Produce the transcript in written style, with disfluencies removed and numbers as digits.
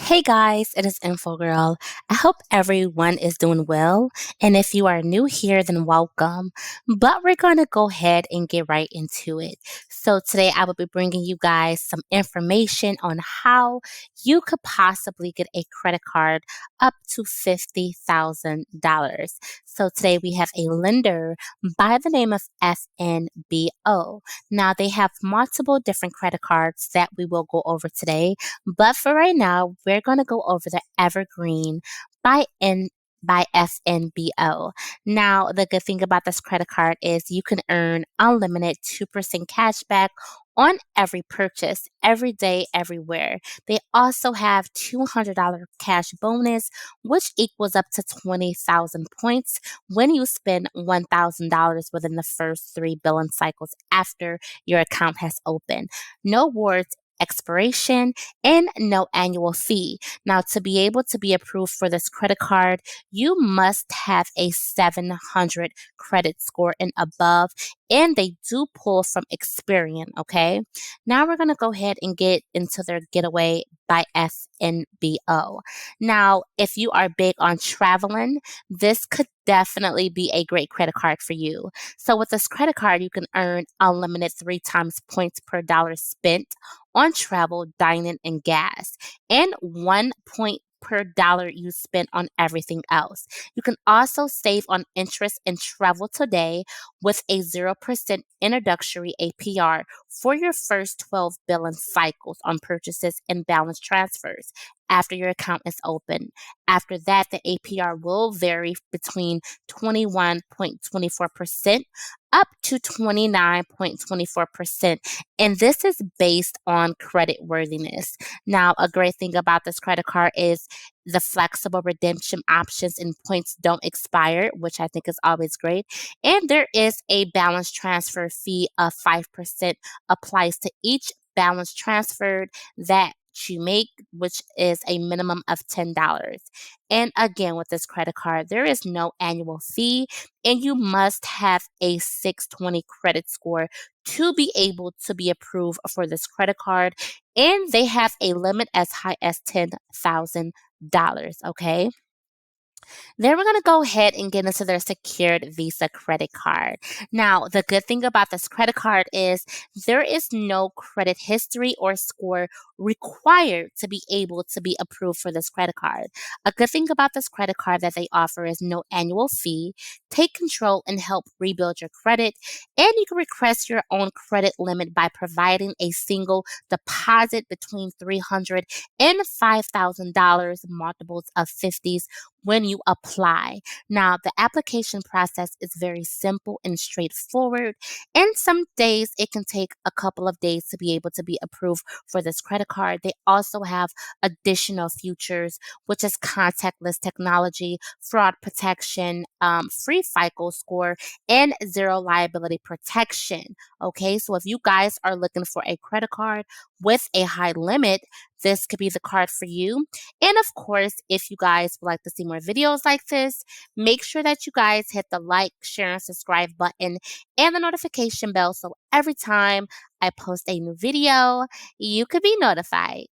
Hey guys, it is Info Girl. I hope everyone is doing well. And if you are new here, then welcome. But we're going to go ahead and get right into it. So, today I will be bringing you guys some information on how you could possibly get a credit card up to $50,000. So, today we have a lender by the name of FNBO. Now, they have multiple different credit cards that we will go over today. But for right now, we're going to go over the Evergreen by N by FNBO. Now, the good thing about this credit card is you can earn unlimited 2% cash back on every purchase, every day, everywhere. They also have $200 cash bonus, which equals up to 20,000 points when you spend $1,000 within the first 3 billing cycles after your account has opened. No words expiration and no annual fee. Now, to be able to be approved for this credit card, you must have a 700 credit score and above, and they do pull from Experian, okay? Now, we're going to go ahead and get into their Getaway by FNBO. Now, if you are big on traveling, this could definitely be a great credit card for you. So, with this credit card, you can earn unlimited 3 times points per dollar spent on travel, dining, and gas, and 1 point per dollar you spend on everything else. You can also save on interest and travel today with a 0% introductory APR for your first 12 billing cycles on purchases and balance transfers after your account is open. After that, the APR will vary between 21.24% up to 29.24%. And this is based on credit worthiness. Now, a great thing about this credit card is the flexible redemption options and points don't expire, which I think is always great. And there is a balance transfer fee of 5% applies to each balance transferred that you make, which is a minimum of $10. And again, with this credit card, there is no annual fee, and you must have a 620 credit score to be able to be approved for this credit card. And they have a limit as high as $10,000. Okay. Then we're going to go ahead and get into their secured Visa credit card. Now, the good thing about this credit card is there is no credit history or score required to be able to be approved for this credit card. A good thing about this credit card that they offer is no annual fee, take control and help rebuild your credit, and you can request your own credit limit by providing a single deposit between $300 and $5,000, multiples of 50s when you apply. Now, the application process is very simple and straightforward, and some days it can take a couple of days to be able to be approved for this credit card. They also have additional features, which is contactless technology, fraud protection, free FICO score, and zero liability protection. Okay, so if you guys are looking for a credit card with a high limit, this could be the card for you. And of course, if you guys would like to see more videos like this, make sure that you guys hit the like, share, and subscribe button and the notification bell so every time I post a new video, you could be notified.